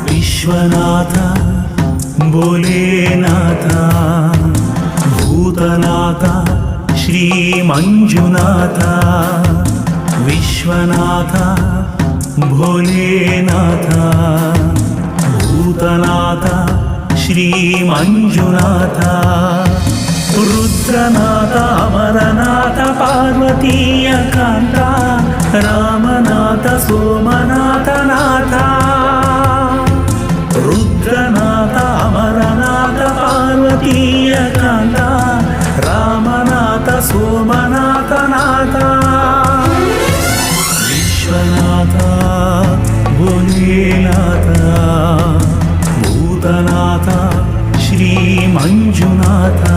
विश्वनाथ भोलेनाथ भूतनाथ श्री मंजुनाथ विश्वनाथ भोलेनाथ भूतनाथ श्री मंजुनाथ रुद्रनाथ अमरनाथ पार्वती कांत रामनाथ सोमनाथ नाथ रुद्रनाथ अमरनाथ पार्वती कांत रामनाथ सोमनाथ नाथ विश्वनाथ भोलेनाथ भूतनाथ श्री मंजुनाथ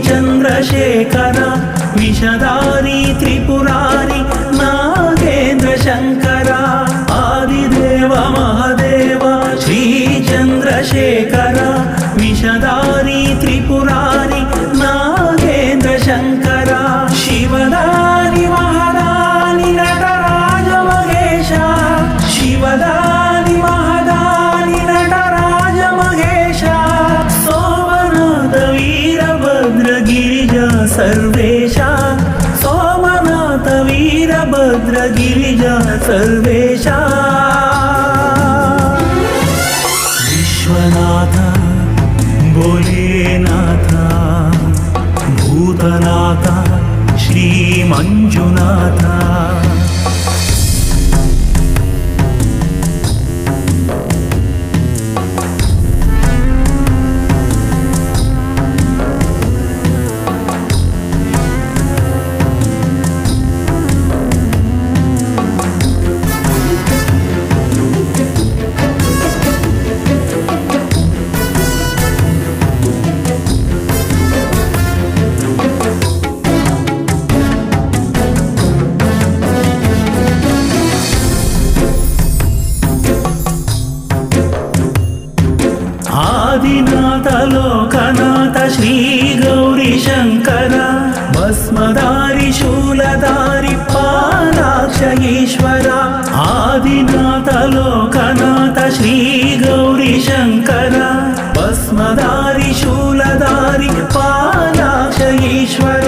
चंद्रशेखर विषधारी त्रिपुरारी नागेंद्र शंकर आदिदेव महादेव श्री चंद्रशेखर विषधारी त्रिपुरारी नागेंद्र शंकर शिवदानी महादानी नटराज महेश शिवदानी महादानी नटराज महेश सोमनाथ वीरभद्र गिरिजा सर्वेशा सोमनाथ वीरभद्र गिरिजा सर्वेशा विश्वनाथ भोलेनाथ भूतनाथ श्री मंजुनाथ आदिनाथ लोकनाथ श्री गौरी शंकर भस्मधारी शूलधारी पालाक्ष ईश्वर आदिनाथ लोकनाथ श्री गौरी शंकर भस्मधारी शूलधारी पालाक्ष ईश्वर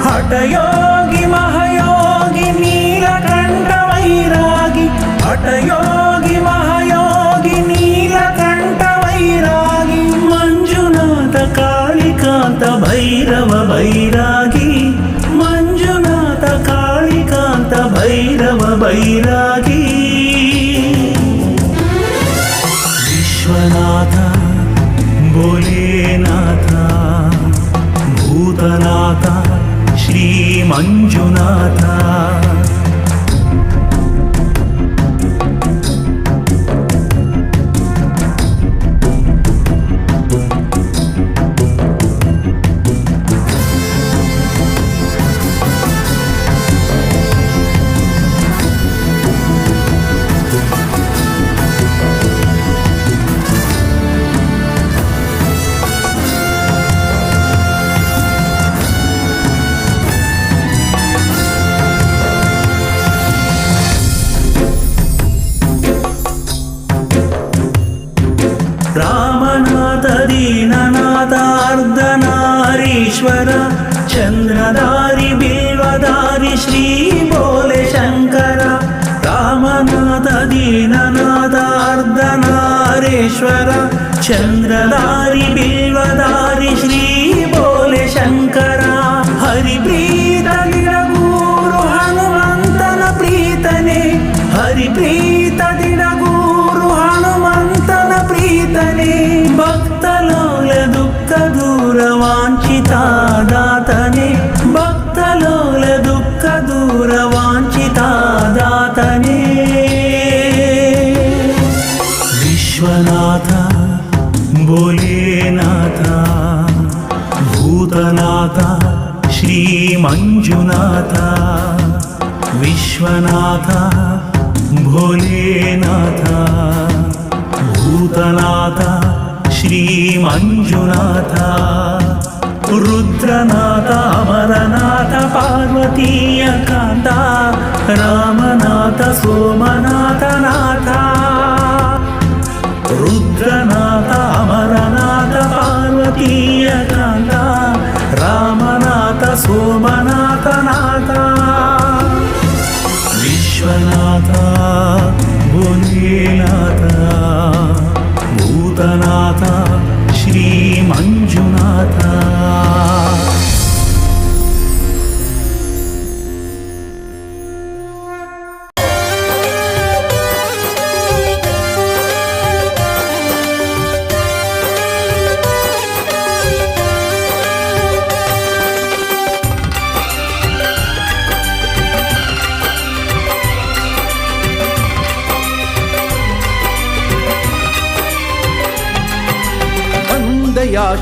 हठयोगी महायोगी नीलकंठ वैरागी हठयोगी महायोगी नीलकंठ वैरागी मंजुनाथ कालिकांत भैरव बैरागी मंजुनाथ कालिकांत भैरव बैरागी विश्वनाथ भोलेनाथ भूतनाथ श्री मंजुनाथ ದೀನನಾಥ ಅರ್ಧನಾರೀಶ್ವರ ಚಂದ್ರಧಾರಿ ಬಿಲ್ವಧಾರಿ ಶ್ರೀ ಬೋಲೆ ಶಂಕರ ರಾಮನಾಥ ದೀನನಾಥ ಅರ್ಧನಾರೀಶ್ವರ ಚಂದ್ರಧಾರಿ ಬಿಲ್ವಧಾರಿ ಶ್ರೀ ಬೋಲೆ ಶಂಕರ ಹರಿಪ್ರೀತ ದಿನಗೂರು ಹನುಮಂತನ ಪ್ರೀತನೆ ಹರಿಪ್ರೀತ ದಿನಗೂರು ಹನುಮಂತನ ಪ್ರೀತನೆ ಭಕ್ತಲೋಲ ದುಃಖ ದೂರ ವಾಂಛಿತ ದಾತನೆ ಭಕ್ತಲೋಲ ದುಃಖ ದೂರ ವಾಂಛಿತ ದಾತನೆ ವಿಶ್ವನಾಥ ಭೋಲೇನಾಥ ಭೂತನಾಥ ಶ್ರೀ ಮಂಜುನಾಥ ವಿಶ್ವನಾಥ ಭೋಲೇನಾಥ ಭೂತನಾಥ ಶ್ರೀ ಮಂಜುನಾಥ ರುದ್ರನಾಥ ಅಮರನಾಥ ಪಾರ್ವತೀಯ ಕಾಂತ ರಾಮನಾಥ ಸೋಮನಾಥ ನಾಥ ರುದ್ರನಾಥ ಅಮರನಾಥ ಪಾರ್ವತೀಯ ಕಾಂತ ರಾಮನಾಥ ಸೋಮನಾಥ ನಾಥ ವಿಶ್ವನಾಥ ಭೋಲೇನಾಥ ಭೂತನಾಥ ಶ್ರೀ ಮಂಜುನಾಥ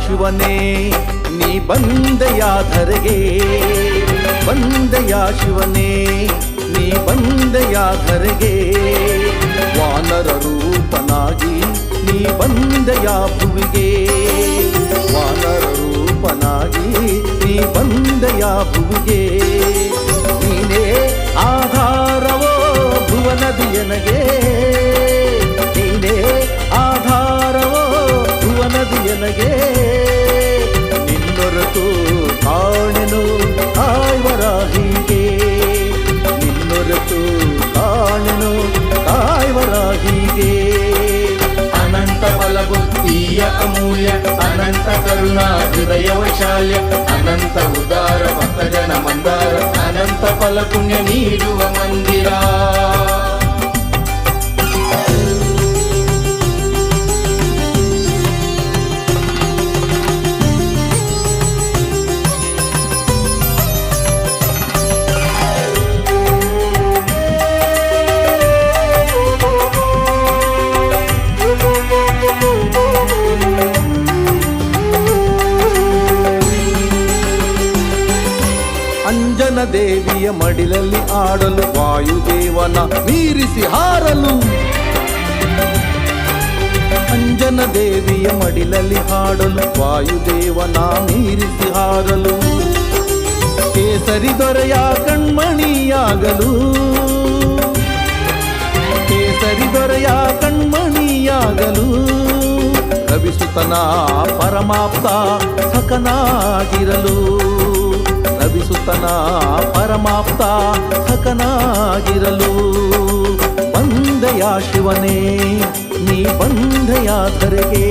ಶಿವನೇ ನೀ ಬಂದೆಯ ಧರೆಗೆ ಬಂದೆಯ ಶಿವನೇ ನೀ ಬಂದೆಯ ಧರೆಗೆ ವಾನರ ರೂಪನಾಗಿ ನೀ ಬಂದೆಯ ಭುವಿಗೆ ವಾನರ ರೂಪನಾಗಿ ನೀ ಬಂದೆಯ ಭುವಿಗೆ ನೀನೇ ಆಧಾರವೋ ಭುವನದಿಯನಗೆ ನೀನೇ ಆಧಾರವೋ ಭುವನದಿಯನಗೆ ನಿನ್ನೊರತು ಕಾಣೆನು ಕಾಯ್ವರಾಹಿಗೆ ನಿನ್ನೊರತು ಕಾಣೆನು ಕಾಯ್ವರಾಹಿಗೆ ಅನಂತ ಬಲಬುದ್ಧಿಯ ಅಮೂಲ್ಯ ಅನಂತ ಕರುಣಾ ಹೃದಯ ವೈಶಾಲ್ಯ ಅನಂತ ಉದಾರ ಭಕ್ತಜನ ಮಂದಾರ ಅನಂತ ಫಲ ಪುಣ್ಯ ನೀಡುವ ಮಂದಿರ ಅಂಜನ ದೇವಿಯ ಮಡಿಲಲ್ಲಿ ಆಡಲು ವಾಯುದೇವನ ಮೀರಿಸಿ ಹಾರಲು ಅಂಜನ ದೇವಿಯ ಮಡಿಲಲ್ಲಿ ಹಾಡಲು ವಾಯುದೇವನ ಮೀರಿಸಿ ಹಾರಲು ಕೇಸರಿ ದೊರೆಯ ಕಣ್ಮಣಿಯಾಗಲು ಕೇಸರಿ ದೊರೆಯ ಕಣ್ಮಣಿಯಾಗಲು ರವಿಸುತನ ಪರಮಾಪ್ತ ಸಖನಾಗಿರಲು ರವಿಸುತನ ಪರಮಾಪ್ತ ಸಖನಾಗಿರಲು ಬಂದೆಯ ಶಿವನೇ ನೀ ಬಂದೆಯ ಧರೆಗೆ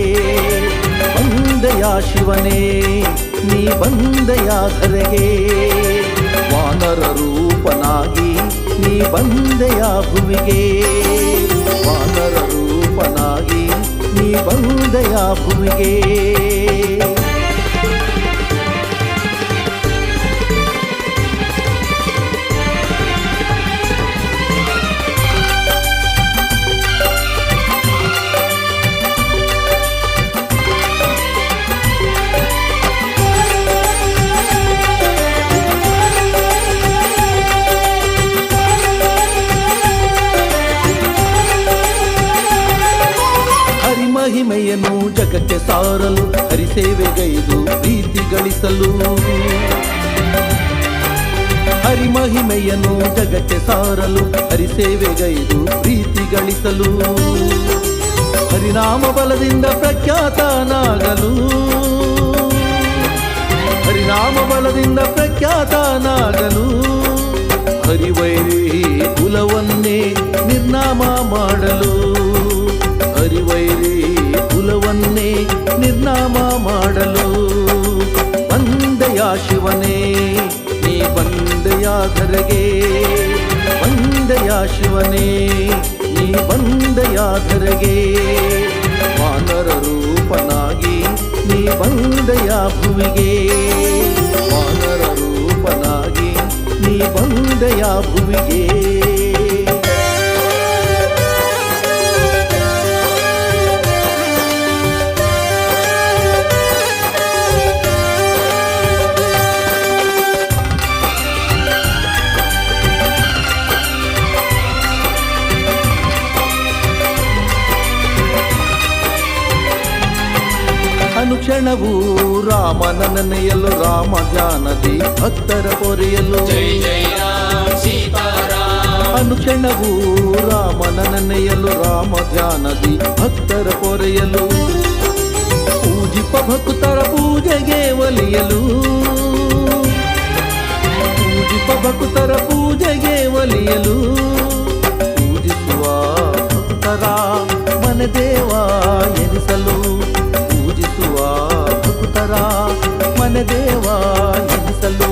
ಬಂದೆಯ ಶಿವನೇ ನೀ ಬಂದೆಯ ಧರೆಗೆ ವಾನರ ರೂಪನಾಗಿ ನೀ ಬಂದೆಯ ಭುವಿಗೆ ವಾನರ ರೂಪನಾಗಿ ನೀ ಬಂದೆಯ ಭುವಿಗೆ ಮಹಿಮೆಯನ್ನು ಜಗಕ್ಕೆ ಸಾರಲು ಹರಿಸೇವೆಗೈದು ಪ್ರೀತಿ ಗಳಿಸಲು ಹರಿಮಹಿಮೆಯನ್ನು ಜಗಕ್ಕೆ ಸಾರಲು ಹರಿಸೇವೆಗೈದು ಪ್ರೀತಿ ಗಳಿಸಲು ಹರಿನಾಮ ಬಲದಿಂದ ಪ್ರಖ್ಯಾತನಾಗಲು, ಹರಿನಾಮ ಬಲದಿಂದ ಪ್ರಖ್ಯಾತನಾಗಲು, ಹರಿವೈರಿ ಕುಲವನ್ನೇ ನಿರ್ನಾಮ ಮಾಡಲು, ಹರಿವೈರಿ ಕುಲವನ್ನೇ ನಿರ್ನಾಮ ಮಾಡಲು ಬಂದೆಯ ಶಿವನೇ ನೀ ಬಂದೆಯ ಧರೆಗೆ, ಬಂದೆಯ ಶಿವನೇ ನೀ ಬಂದೆಯ ಧರೆಗೆ, ವಾನರ ರೂಪನಾಗಿ ನೀ ಬಂದೆಯ ಭುವಿಗೆ, ವಾನರ ರೂಪನಾಗಿ ನೀ ಬಂದೆಯ ಭುವಿಗೆ. ಅನುಕ್ಷಣವೂ ರಾಮನ ನೆನೆಯಲು, ರಾಮ ಧ್ಯಾನದಿ ಭಕ್ತರ ಪೊರೆಯಲು, ಜೈ ಜೈ ರಾಮ್ ಸೀತಾರಾಮ್. ಅನುಕ್ಷಣವೂ ರಾಮನ ನೆನೆಯಲು, ರಾಮ ಧ್ಯಾನದಿ ಭಕ್ತರ ಪೊರೆಯಲು, ಪೂಜಿಪ ಭಕ್ತರ ಪೂಜೆಗೆ ಒಲಿಯಲು, ಪೂಜಿಪ ಭಕ್ತರ ಪೂಜೆಗೆ ಒಲಿಯಲು, ಪೂಜಿಸುವ ಭಕ್ತರ ಮನದೇವ ಎನಿಸಲು, ಪೂಜಿಸುವ ಭಕ್ತರ ಮನದೇವ ಎನಿಸಲು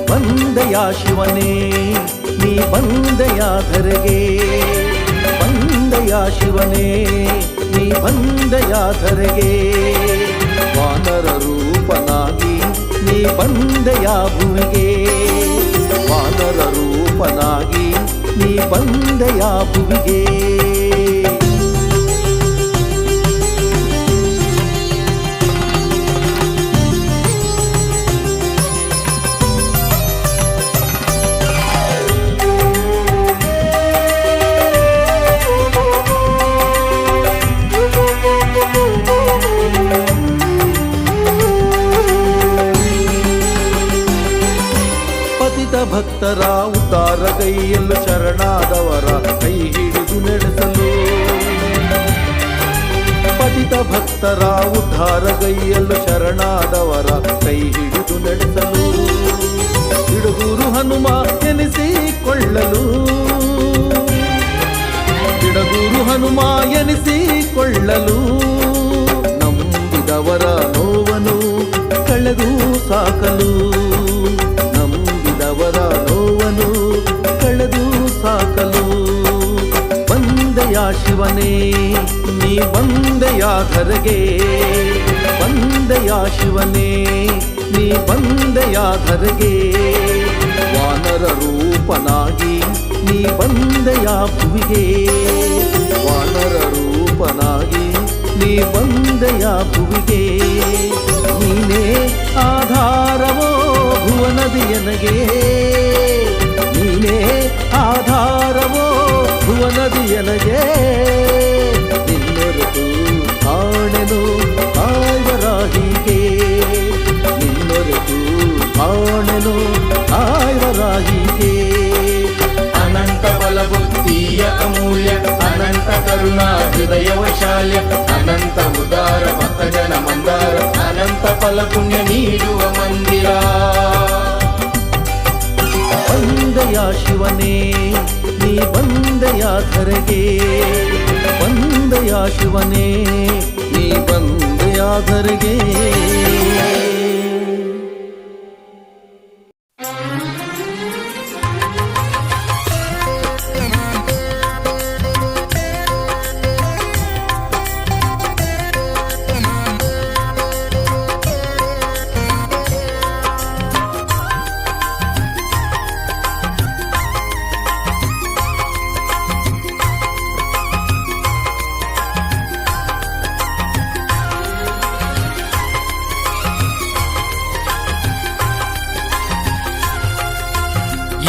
ಬಂದೆಯ ಶಿವನೇ ನೀ ಬಂದೆಯ ಧರೆಗೆ, ಬಂದೆಯ ಶಿವನೇ ನೀ ಬಂದೆಯ ಧರೆಗೆ, ವಾನರ ರೂಪನಾಗಿ ನೀ ಬಂದೆಯ ಭುವಿಗೆ, ವಾನರ ರೂಪನಾಗಿ ನೀ ಬಂದೆಯ ಭುವಿಗೆ. ಭಕ್ತರ ಉದ್ಧಾರಗೈಯಲು, ಶರಣಾದವರ ಕೈ ಹಿಡಿದು ನಡೆಸಲು, ಪತಿತ ಭಕ್ತರ ಉದ್ಧಾರಗೈಯಲು, ಶರಣಾದವರ ಕೈ ಹಿಡಿದು ನಡೆಸಲು, ಬಿಡುಗೂರು ಹನುಮ ಎನಿಸಿಕೊಳ್ಳಲು, ಬಿಡುಗೂರು ಹನುಮ ಎನಿಸಿಕೊಳ್ಳಲು, ನಂಬಿದವರ ನೋವನ್ನು ಕಳೆದು ಸಾಕಲು, ನಂಬಿದವರ ನೋವನ್ನು ಕಳೆದು ಸಾಕಲು ಬಂದೆಯ ಶಿವನೇ ನೀ ಬಂದೆಯ ಧರೆಗೆ, ಬಂದೆಯ ಶಿವನೇ ನೀ ಬಂದೆಯ ಧರೆಗೆ, ವಾನರ ರೂಪನಾಗಿ ನೀ ಬಂದೆಯ ಭುವಿಗೆ, ವಾನರ ರೂಪನಾಗಿ ನೀ ಬಂದೆಯ ಭುವಿಗೆ. ನೀನೇ ಆಧಾರವೋ ಭುವನದಿಯನಗೆ, ನೀನೇ ಆಧಾರವೋ ಭುವನದಿಯನಗೆ, ನಿನ್ನೊರೆತು ಕಾಣೆನು ಆಯ್ವರಾಹಿಗೆ, ನಿನ್ನೊರೆತು ಕಾಣೆನು ಆಯ್ವರಾಹಿಗೆ. ಅನಂತ ಬಲ ಬುದ್ಧಿಯ ಅಮೂಲ್ಯ, ಅನಂತ ಕರುಣಾ ಹೃದಯ ವೈಶಾಲ್ಯ, ಅನಂತ ಉದಾರ ಭಕ್ತ ಜನ ಮಂದಾರ, ಅನಂತ ಫಲ ಪುಣ್ಯ ನೀಡುವ ಮಂದಿರ. ಬಂದೆಯ ಶಿವನೇ ನೀ ಬಂದೆಯ ಧರೆಗೆ, ಬಂದೆಯ ಶಿವನೇ ನೀ ಬಂದೆಯ ಧರೆಗೆ.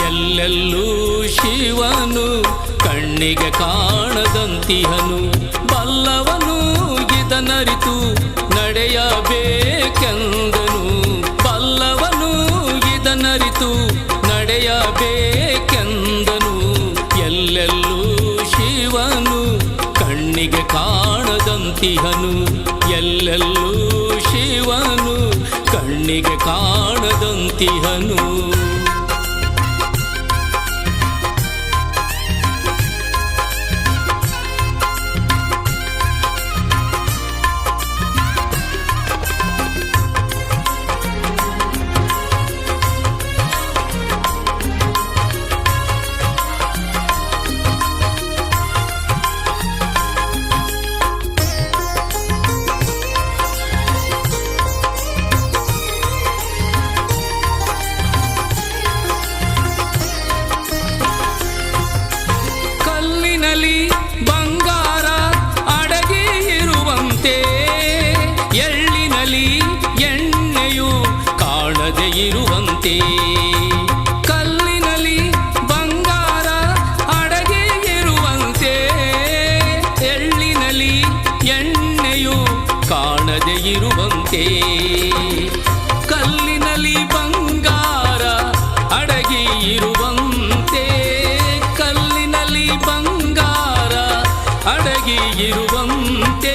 ಎಲ್ಲೆಲ್ಲೂ ಶಿವನು ಕಣ್ಣಿಗೆ ಕಾಣದಂತಿಹನು, ಬಲ್ಲವನು ಇದನರಿತು ನಡೆಯಬೇಕೆಂದನು, ಬಲ್ಲವನು ಇದನರಿತು ನಡೆಯಬೇಕೆಂದನು. ಎಲ್ಲೆಲ್ಲೂ ಶಿವನು ಕಣ್ಣಿಗೆ ಕಾಣ ಕಾಣದಂತಿಹನು ಎಲ್ಲೆಲ್ಲೂ ಶಿವನು ಕಣ್ಣಿಗೆ ಕಾಣದಂತಿಹನು ಬಂಗಾರ ಅಡಗಿ ಇರುವಂತೆ ಎಳ್ಳಿನಲ್ಲಿ ಎಣ್ಣೆಯು ಕಾಣದೆ ಇರುವಂತೆ ಕಲ್ಲಿನಲ್ಲಿ ಬಂಗಾರ ಅಡಗಿ ಇರುವಂತೆ ಎಳ್ಳಿನಲ್ಲಿ ಎಣ್ಣೆಯು ಕಾಣದೆ ಇರುವಂತೆ ಕಲ್ಲಿನಲ್ಲಿ ಬಂಗಾರ ಅಡಗಿ ಇರುವಂತೆ ಕಲ್ಲಿನಲ್ಲಿ ಬಂಗಾರ ಅಡಗಿ ಇರುವಂತೆ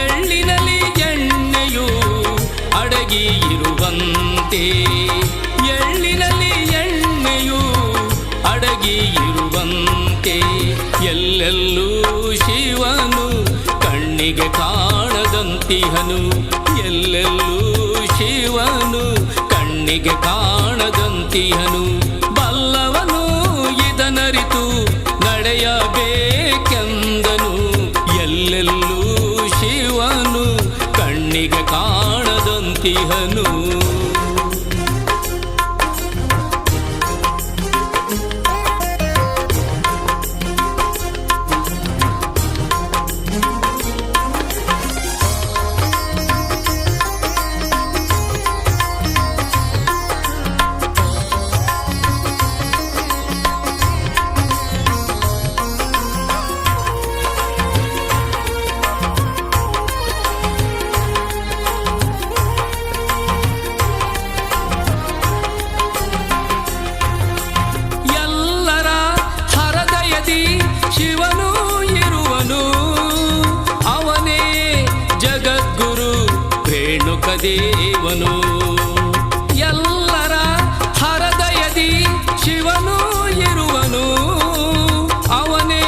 ಎಳ್ಳಿನಲ್ಲಿ ಎಣ್ಣೆಯು ಅಡಗಿ ಇರುವಂತೆ ಎಳ್ಳಿನಲ್ಲಿ ಎಣ್ಣೆಯು ಅಡಗಿ ಇರುವಂತೆ ಎಲ್ಲೆಲ್ಲೂ ಶಿವನು ಕಣ್ಣಿಗೆ ಕಾಣದಂತಿಹನು ಎಲ್ಲೆಲ್ಲೂ ಶಿವನು ಕಣ್ಣಿಗೆ ಕಾಣದಂತಿಹನು ಬಲ್ಲವನು ಇದನರಿತು ನಡೆಯಬೇಕೆಂದನು ಎಲ್ಲೆಲ್ಲೂ ಶಿವನು ಕಣ್ಣಿಗೆ ಕಾಣದಂತಿಹನು ಶಿವನು ಇರುವನು ಅವನೇ ಜಗದ್ಗುರು ರೇಣುಕ ದೇವನು ಎಲ್ಲರ ಹೃದಯದಿ ಶಿವನು ಇರುವನು ಅವನೇ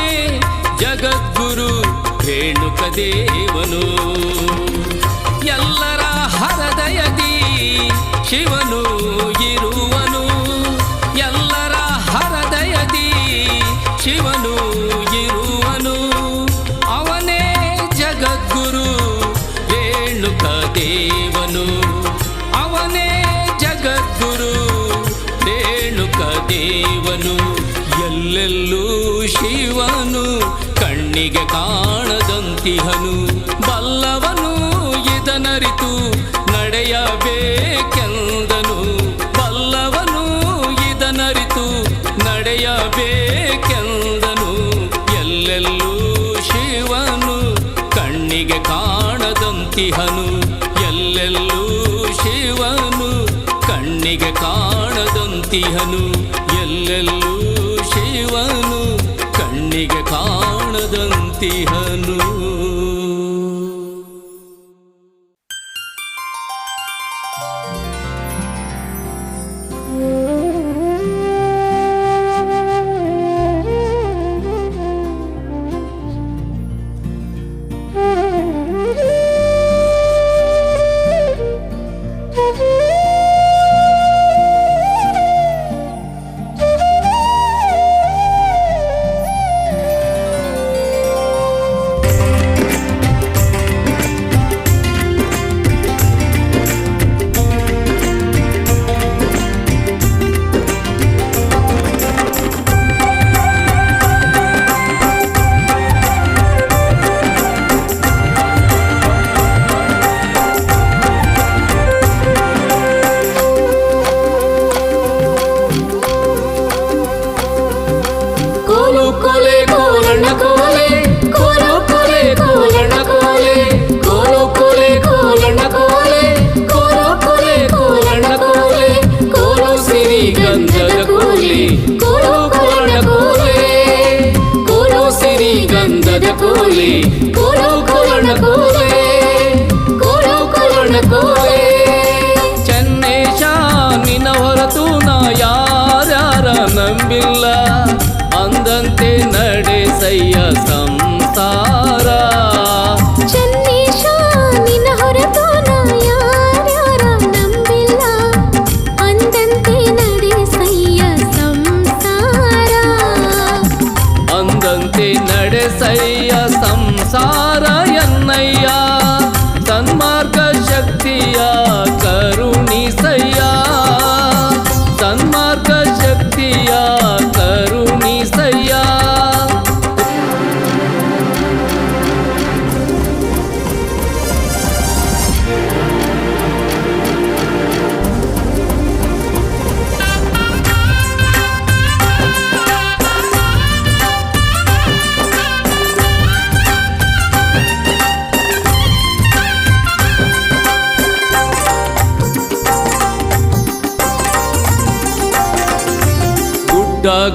ಜಗದ್ಗುರು ರೇಣುಕ ದೇವನು ಎಲ್ಲರ ಹೃದಯದಿ ಶಿವನು ಇರುವನು ಎಲ್ಲರ ಹೃದಯದಿ ಶಿವನು ಇರುವನು ಅವನೇ ಜಗದ್ಗುರು ರೇಣುಕ ದೇವನು ಅವನೇ ಜಗದ್ಗುರು ರೇಣುಕ ದೇವನು ಎಲ್ಲೆಲ್ಲೂ ಶಿವನು ಕಣ್ಣಿಗೆ ಕಾಣದಂತಿಹನು ಬಲ್ಲವನು ಇದನರಿತು ನಡೆಯಬೇಕೆಂದನು ಬಲ್ಲವನು ಇದನರಿತು ನಡೆಯಬೇಕೆಂದನು ಎಲ್ಲೆಲ್ಲೂ ಶಿವನು ಕಣ್ಣಿಗೆ ಕಾಣದಂತಿಹನು ಎಲ್ಲೆಲ್ಲೂ ಶಿವನು ಕಣ್ಣಿಗೆ ಕಾಣದಂತಿಹನು ಎಲ್ಲೆಲ್ಲೂ ಶಿವನು ಕಣ್ಣಿಗೆ ಕಾಣದಂತಿಹನು ಕೋಲು ಕೋಲಣ್ಣ ನಂಬಿಲ್ಲ ಅಂದಂತೆ ನಡೆಸಯ್ಯ ಸಂಸಾರ. ಚೆನ್ನೇಶ ನಿನ್ನ ಹೊರತು ನಾ ಯಾರ್ಯಾರ ನಂಬಿಲ್ಲ ಅಂದಂತೆ ನಡೆಸಯ್ಯ ಸಂಸಾರ. ಅಂದಂತೆ ನಡೆಸಯ್ಯ ಸಂಸಾರ ಎನ್ನಯ್ಯ ಸನ್ಮಾರ್ಗ ಶಕ್ತಿಯ ಕರುಣಿಸಯ್ಯ. ಸನ್ಮಾರ್ಗ ಶಕ್ತಿಯ ಕರುಣಿಸಯ್ಯ.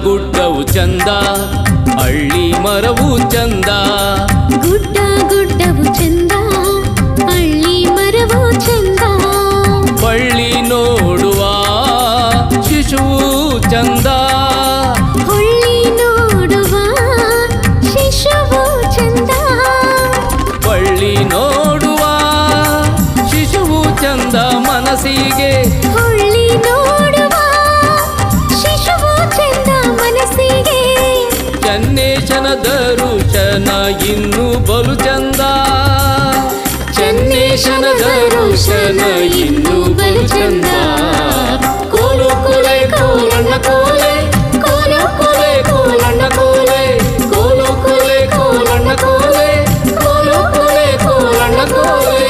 ಗುಡ್ಡವು ಚಂದ ಹಳ್ಳಿ ಮರವು ಚಂದ. ಗುಡ್ಡವು ಚಂದ ಹಳ್ಳಿ ಮರವು ಚಂದ. ಬಳ್ಳಿ ನೋಡುವ ಶಿಶುವು ಚಂದ. ಹೊಳ್ಳಿ ನೋಡುವ ಶಿಶುವು ಚಂದ. ಬಳ್ಳಿ ನೋಡುವ ಶಿಶುವು ಚಂದ ಮನಸ್ಸಿಗೆ. ಹೊಳ್ಳಿ ನೋಡುವ ಶಿಶುವು ಚಂದ ಮನಸ್ಸಿಗೆ. ಚೆನ್ನೇಶನ ದರುಶನ ಇನ್ನು ಬಲು ಚಂದ. ಚೆನ್ನೇಶನ ದರುಶನ ಇನ್ನು ಬಲು ಚಂದ. ಕೋಲು ಕೊಲೆ ಕೋಲಣ್ಣ ಕೋಲೆ. ಕೋಲು ಕೊಲೆ ಕೋಲಣ್ಣ ಕೋಲೆ. ಕೋಲು ಕೊಲೆ ಕೋಲಣ್ಣ ಕೋಲೆ. ಕೋಲು ಕೊಲೆ ಕೋಲಣ್ಣ ಕೋಲೆ.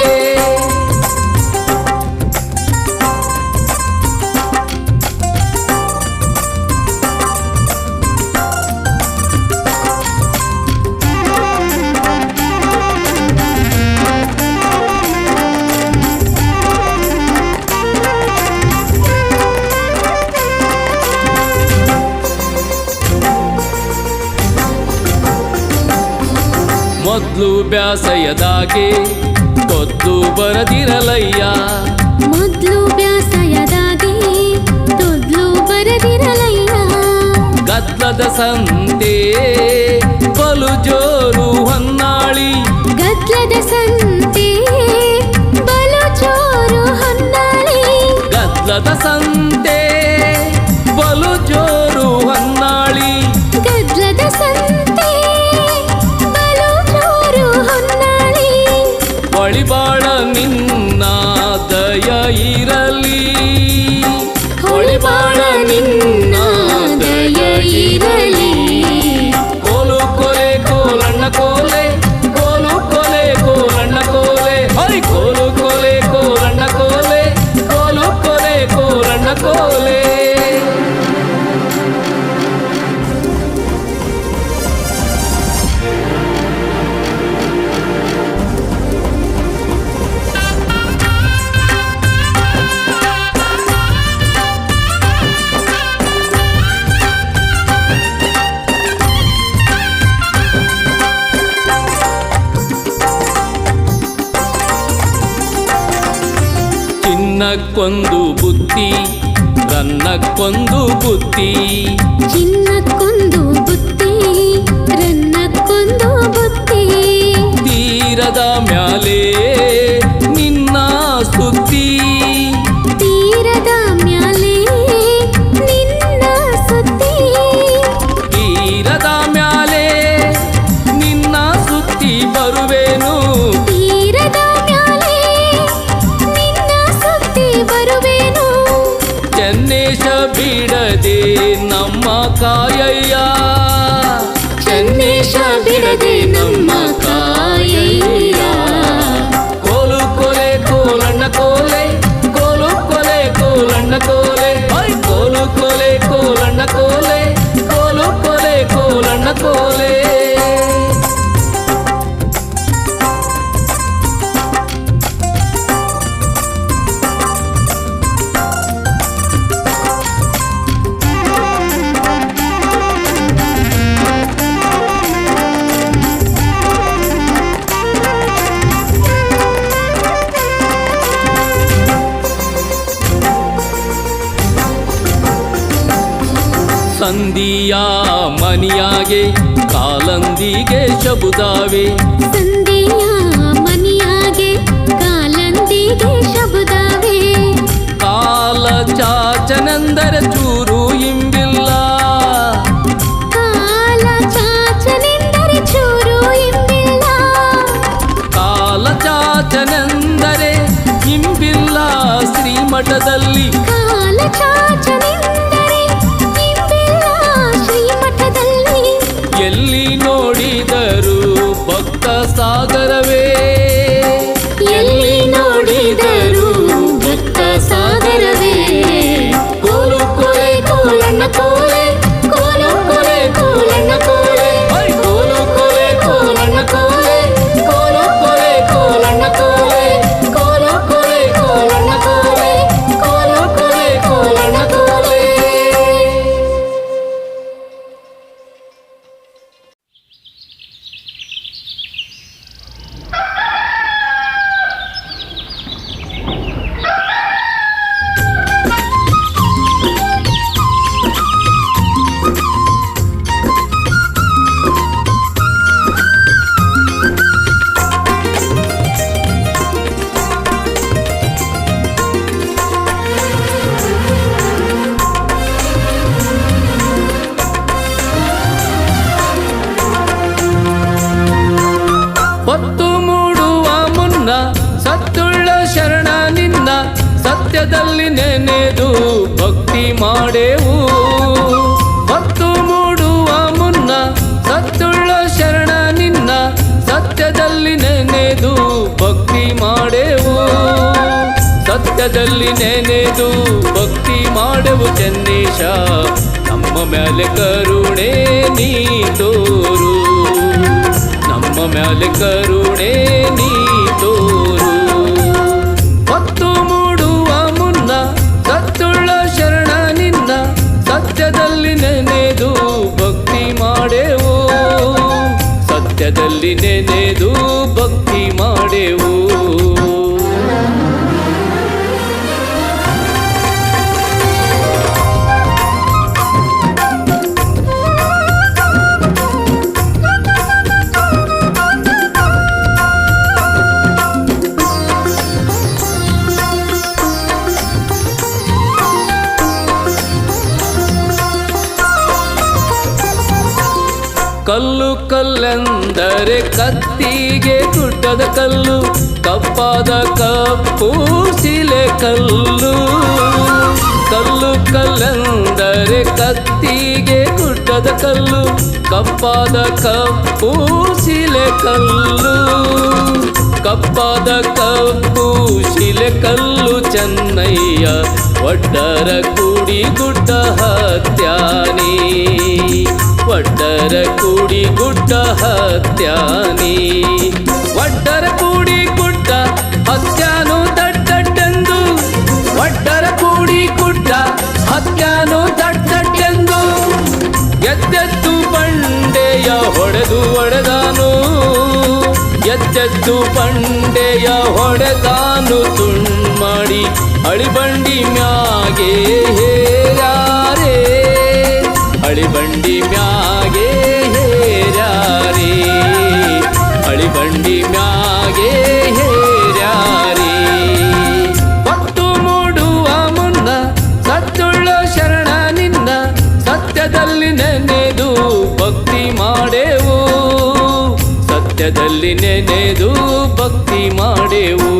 ಮೊದ್ಲು ಬ್ಯಾಸಯದಾಗೆ ತೊದ್ಲು ಬರದಿರಲಯ್ಯ. ಮೊದ್ಲು ಬ್ಯಾಸಯದಾಗೆ ತೊದ್ಲು ಬರದಿರಲಯ್ಯ. ಗದ್ದಲದ ಸಂತೆ ಬಲು ಜೋರು ಹೊನ್ನಾಳಿ. ಗದ್ದಲದ ಸಂತೆ ಬಲು ಜೋರು ಹೊನ್ನಾಳಿ. ಗದ್ದಲದ ಸಂತೆ ಬಲು ಜೋರು ಹೊನ್ನಾಳಿ. ಗದ್ದಲದ ಸಂತೆ ಬಲು ಜೋರು ಹೊನ್ನಾಳಿ. ಹೊಳಿಬಾಳ ನಿನ್ನ ದಯ ಇರಲಿ. ಹೊಳಿಬಾಳ ನಿನ್ನ ದಯ ಇರಲಿ. ಕೋಲು ಕೊಲೆ ಕೋಲಣ್ಣ ಕೋಲೆ. ಕೋಲು ಕೊಲೆ ಕೋಲಣ್ಣ ಕೋಲೆ. ಹೈ ಕೋಲು ಕೊಲೆ ಕೋಲಣ್ಣ ಕೋಲೆ. ಕೋಲು ಕೊಲೆ ಕೋಲಣ್ಣ ಕೋಲೆ. ಚಿನ್ನಕ್ಕೊಂದು ಬುತ್ತಿ ರನ್ನಕ್ಕೊಂದು ಬುತ್ತಿ. ಚಿನ್ನಕ್ಕೊಂದು ಬುತ್ತಿ ರನ್ನಕ್ಕೊಂದು ಬುತ್ತಿ. ತೀರದ ಮ್ಯಾಲೆ ನಿನ್ನ ಸುದ್ದಿ. ತೀರದ ಮ್ಯಾಲೆ ನಿನ್ನ ಸುದ್ದಿ. ತೀರದ ಮ್ಯಾಲೆ ನಿನ್ನ ಸುದ್ದಿ ಬರುವೆನು. ತೀರದ ಮ್ಯಾಲೆ ನಿನ್ನ ಸುದ್ದಿ ಬರುವೆನು. ಚೆನ್ನೇಶ ಬಿಡದೆ ನಮ್ಮ ಕಾಯಯ್ಯ. ಚೆನ್ನೇಶ ಬಿಡದೆ ನಮ್ಮ ಕಾಯಯ್ಯ. ಕೋಲು ಕೊಲೆ ಕೋಲಣ್ಣ ಕೋಲೆ. ಕೋಲು ಕೊಲೆ ಕೋಲಣ್ಣ ಕೋಲೆ. ಹೈ ಕೋಲು ಕೊಲೆ ಕೋಲಣ್ಣ ಕೋಲೆ. ಕೋಲು ಕೊಲೆ ಕೋಲಣ್ಣ ಕೋಲೆ. ಸಂಧಿಯ ಮನಿಯಾಗೆ ಕಾಲಂದಿಗೆ ಶಬುದಾವೆ ಸಂಧಿಯ ಮನಿಯಾಗೆ ಕಾಲಂದಿಗೆ ಶಬ್ದವೇ ಕಾಲ ಚಾಚನೆಂದರೆ ಚೂರು ಇಂಬಿಲ್ಲ ಕಾಲ ಚಾಚನೆಂದರೆ ಚೂರು ಇಂಬಿಲ್ಲ ಕಾಲ ಚಾಚನೆಂದರೆ ಇಂಬಿಲ್ಲ ಶ್ರೀಮಠದಲ್ಲಿ ಕಾಲ ಚಾಚನೆಂದರೆ ಇಂಬಿಲ್ಲ ಶ್ರೀಮಠದಲ್ಲಿ ಎಲ್ಲಿ ನೋಡಿದರೂ ಭಕ್ತ ಸಾಗರವೇ ಎಲ್ಲಿ ನೋಡಿದರೂ ಭಕ್ತ ಸಾಗರವೇ ಕೋಲು ಕೊಲೆ ಕೋಲಣ್ಣ ಕೋಲೆ ಕೋಲು ಕೊಲೆ ಕೋಲಣ್ಣ ಕೋಲೆ ಕೋಲು ಕೊಲೆ ಕೋಲಣ್ಣ ಕೋಲೆ ಕೋಲು ಕೊಲೆ ಕೋಲಣ್ಣ ಕೋಲೆ ಕೋಲು ಕೊಲೆ ಕೋಲಣ್ಣ ಕೋಲೆ ಕೋಲು ಕೊಲೆ ಕೋಲಣ್ಣ ಕೋಲೆ ಹೊತ್ತು ಮೂಡುವ ಮುನ್ನ ಸತ್ತುಳ್ಳ ಶರಣ ನಿನ್ನ ಸತ್ಯದಲ್ಲಿ ನೆನೆದು ಭಕ್ತಿ ಮಾಡೆವು ಹೊತ್ತು ಮೂಡುವ ಮುನ್ನ ಸತ್ತುಳ್ಳ ಶರಣ ನಿನ್ನ ಸತ್ಯದಲ್ಲಿ ನೆನೆದು ಭಕ್ತಿ ಮಾಡೆವು ಸತ್ಯದಲ್ಲಿ ನೆನೆದು ಭಕ್ತಿ ಮಾಡೆವು ಚೆನ್ನೇಶ ನಮ್ಮ ಮೇಲೆ ಕರುಣೆ ನೀ ತೋರು ನಮ್ಮ ಮೇಲೆ ಕರುಣೆ ನೀ ತೋರು ಹೊತ್ತು ಮೂಡುವ ಮುನ್ನ ಸತ್ತುಳ್ಳ ಶರಣ ನಿನ್ನ ಸತ್ಯದಲ್ಲಿ ನೆನೆದು ಭಕ್ತಿ ಮಾಡೆವು ಸತ್ಯದಲ್ಲಿ ನೆನೆದು ಭಕ್ತಿ ಮಾಡೆವು ಕಲ್ಲು ಕಲ್ಲೆಂದರೆ ಕತ್ತಿಗೆ ಗುಡ್ಡದ ಕಲ್ಲು ಕಪ್ಪಾದ ಕಪ್ಪು ಶಿಲೆ ಕಲ್ಲು ಕಲ್ಲು ಕಲ್ಲೆಂದರೆ ಕತ್ತಿಗೆ ಗುಡ್ಡದ ಕಲ್ಲು ಕಪ್ಪಾದ ಕಪ್ಪು ಶಿಲೆ ಕಲ್ಲು ಕಪ್ಪಾದ ಕಪ್ಪು ಶಿಲೆ ಕಲ್ಲು ಚೆನ್ನಯ್ಯ ಒಡ್ಡರ ಕೂಡಿ ಗುಡ್ಡ ಹತ್ಯಾನಿ ಒಡ್ಡರ ಕೂಡಿ ಗುಡ್ಡ ಹತ್ಯಾನಿ ಒಡ್ಡರ ಕೂಡಿ ಗುಡ್ಡ ಹತ್ಯಾನು ದಡ್ಡಡ್ಡೆಂದು ಒಡ್ಡರ ಕೂಡಿ ಗುಡ್ಡ ಹತ್ಯಾನು ದಡ್ಡಡ್ಡೆಂದು ಎದ್ದೆದ್ದು ಬಂಡೆಯ ಹೊಡೆದು ಒಡೆದಾನು ಎದ್ದೆದ್ದು ಬಂಡೆಯ ಹೊಡೆದಾನು ತುಂಡ್ಮಾಡಿ ಅಳಿಬಂಡಿ ಮ್ಯಾಗೆ ಹೇರಾರೆ ಅಳಿಬಂಡಿ ಮ್ಯಾಗೆ ಹೇರ್ಯಾರೆ ಅಳಿಬಂಡಿ ಮ್ಯಾಗೆ ಹೇರ್ಯಾರೆ ಹೊತ್ತು ಮೂಡುವ ಮುನ್ನ ಸತ್ತುಳ್ಳ ಶರಣ ನಿನ್ನ ಸತ್ಯದಲ್ಲಿ ನೆನೆದು ಭಕ್ತಿ ಮಾಡೆವು ಸತ್ಯದಲ್ಲಿ ನೆನೆದು ಭಕ್ತಿ ಮಾಡೆವು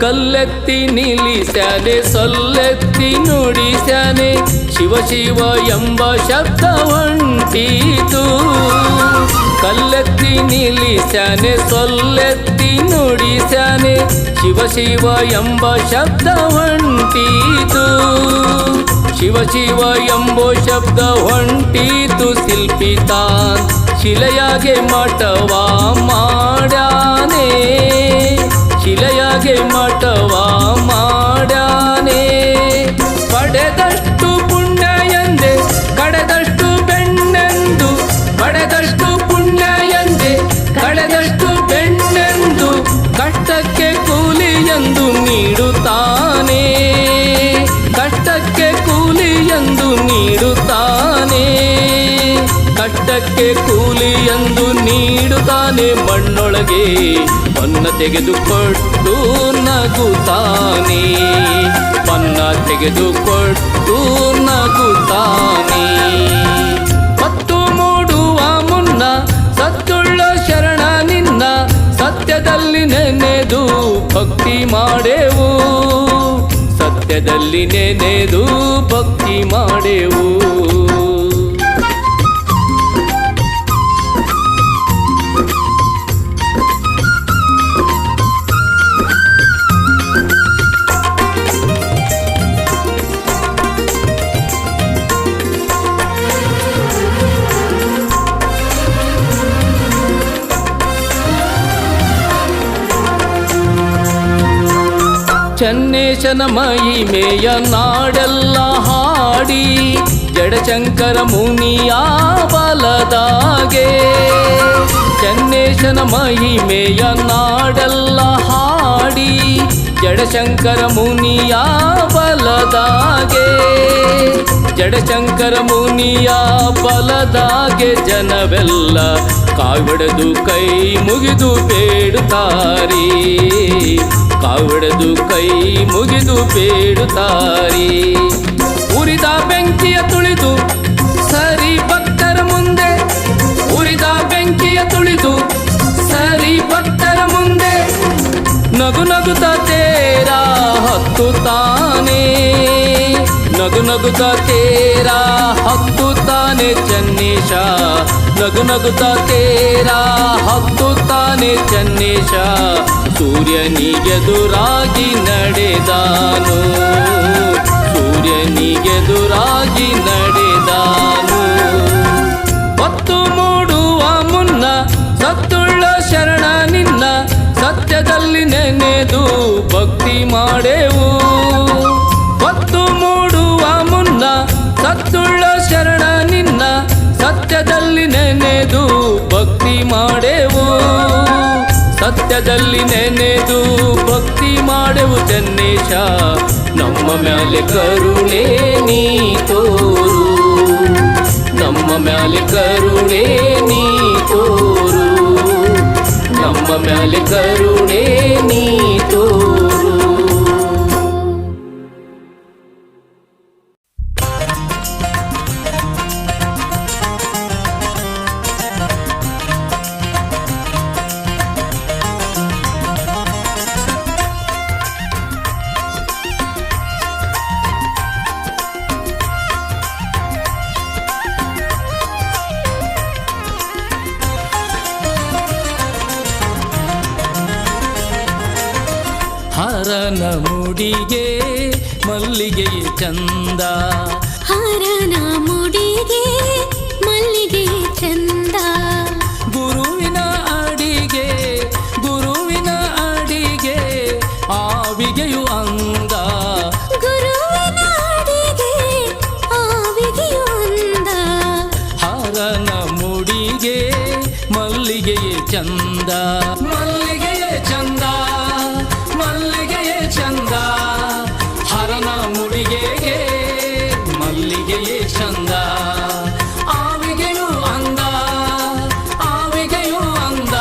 ಕಲ್ಲೆತ್ತಿ ನಿಲ್ಲಿಸ್ಯಾನೆ ಸೊಲ್ಲೆತ್ತಿ ನುಡಿಸ್ಯಾನೆ ಶಿವ ಶಿವ ಎಂಬ ಶಬ್ದ ಹೊಂಟೀತು ಕಲ್ಲೆತ್ತಿ ನಿಲ್ಲಿಸ್ಯಾನೆ ಸೊಲ್ಲೆತ್ತಿ ಶಿವ ಶಿವ ಎಂಬ ಶಬ್ದ ಹೊಂಟೀತು ಶಿವ ಶಿವ ಶಿವ ಎಂಬೋ ಶಬ್ದ ಹೊಂಟೀತು ಶಿಲ್ಪಿತಾನ್ ಶಿಲೆಯಾಗೆ ಮಠವ ಮಾಡ್ಯಾನೆ ಶಿಲೆಯಾಗೆ ಮಠವ ಮಾಡ್ಯಾನೆ ಪಡೆದಷ್ಟು ಪುಣ್ಯ ಎಂದೆ ಕಡೆದಷ್ಟು ಬೆಣ್ಣೆಂದು ಪಡೆದಷ್ಟು ಪುಣ್ಯ ಎಂದೆ ಕಳೆದಷ್ಟು ಬೆಣ್ಣೆಂದು ಕಷ್ಟಕ್ಕೆ ಕೂಲಿ ಎಂದು ನೀಡುತ್ತಾನೆ ಕಷ್ಟಕ್ಕೆ ಕೂಲಿ ಎಂದು ನೀಡುತ್ತಾನೆ ಕಷ್ಟಕ್ಕೆ ಕೂಲಿ ಎಂದು ನೀಡುತ್ತಾನೆ ಮಣ್ಣೊಳಗೆ ಮನ್ನ ತೆಗೆದುಕೊಟ್ಟು ನಗುತ್ತಾನೆ ಮನ್ನ ತೆಗೆದುಕೊಟ್ಟು ನಗುತ್ತಾನೆ ಮತ್ತು ಮೂಡುವ ಮುನ್ನ ಸತ್ತುಳ್ಳ ಶರಣ ನಿನ್ನ ಸತ್ಯದಲ್ಲಿ ನೆನೆದು ಭಕ್ತಿ ಮಾಡೆವು ಸತ್ಯದಲ್ಲಿ ನೆನೆದು ಭಕ್ತಿ ಮಾಡೆವು ಚನ್ನೇಶನ ಮಹಿಮೆಯ ನಾಡೆಲ್ಲ ಹಾಡಿ ಜಡಶಂಕರ ಮುನಿಯ ಬಲದಾಗೆ ಚನ್ನೇಶನ ಮಹಿಮೆಯ ನಾಡೆಲ್ಲ ಹಾಡಿ ಜಡಶಂಕರ ಮುನಿಯ ಬಲದಾಗೆ ಜಡಶಂಕರ ಮುನಿಯ ಬಲದಾಗೆ ಜನವೆಲ್ಲ ಕಾವಿಡದು ಕೈ ಮುಗಿದು ಬೇಡುತ್ತಾರೆ ಕಾವಿಡದು ಕೈ ಮುಗಿದು ಬೇಡುತ್ತಾರೆ ಉರಿದ ಬೆಂಕಿಯ ತುಳಿದು ಸರಿ ಭಕ್ತರ ಮುಂದೆ ಉರಿದ ಬೆಂಕಿಯ ತುಳಿದು ಸರಿ ಭಕ್ತರ ಮುಂದೆ ನಗು ನಗುತ್ತ ತೇರ ಹತ್ತುತ್ತಾನೆ ನಗು ನಗುತ್ತ ತೇರ ಹತ್ತುತ್ತಾನೆ ಚನ್ನೇಶ ನಗು ನಗುತ್ತ ತೇರ ಹತ್ತುತ್ತಾನೆ ಚನ್ನೇಶ ಸೂರ್ಯನಿಗೆದುರಾಗಿ ನಡೆದಾನು ಸೂರ್ಯನಿಗೆದುರಾಗಿ ನಡೆದಾನು ಹೊತ್ತು ಮೂಡುವ ಮುನ್ನ ಸತ್ತುಳ್ಳ ಶರಣ ನಿನ್ನ ಸತ್ಯದಲ್ಲಿ ನೆನೆದು ಭಕ್ತಿ ಮಾಡೆವು ಹೊತ್ತು ಮೂಡುವ ಮುನ್ನ ಸತ್ತುಳ್ಳ ಶರಣ ನಿನ್ನ ಸತ್ಯದಲ್ಲಿ ನೆನೆದು ಭಕ್ತಿ ಮಾಡೆವು ಸತ್ಯದಲ್ಲಿ ನೆನೆದು ಭಕ್ತಿ ಮಾಡೆವು ಚನ್ನೇಶ ನಮ್ಮ ಮ್ಯಾಲೆ ಕರುಣೆ ನೀ ತೋರು ನಮ್ಮ ಮ್ಯಾಲೆ ಕರುಣೆ ನೀ ತೋರು ನಮ್ಮ ಮ್ಯಾಲೆ ಕರುಣೆ ನೀ ತೋರು ಹರನ ಮುಡಿಗೆ ಮಲ್ಲಿಗೆಯ ಚಂದ ಹರನ ಮುಡಿಗೆ ಮಲ್ಲಿಗೆ ಚಂದ ಗುರುವಿನ ಅಡಿಗೆ ಆವಿಗೆಯು ಅಂದ ಗುರುವಿನ ಅಡಿಗೆ ಆವಿಗೆಯು ಅಂದ ಹರನ ಮುಡಿಗೆ ಮಲ್ಲಿಗೆಯ ಚಂದ ಮಲ್ಲಿಗೆಯ ಚಂದ ಮಲ್ಲಿಗೆಯ ಚಂದ ಹರನ ಮುಡಿಗೆಗೆ ಮಲ್ಲಿಗೆಯ ಚಂದ ಆವಿಗೆಯು ಅಂದ ಆವಿಗೆಯು ಅಂದ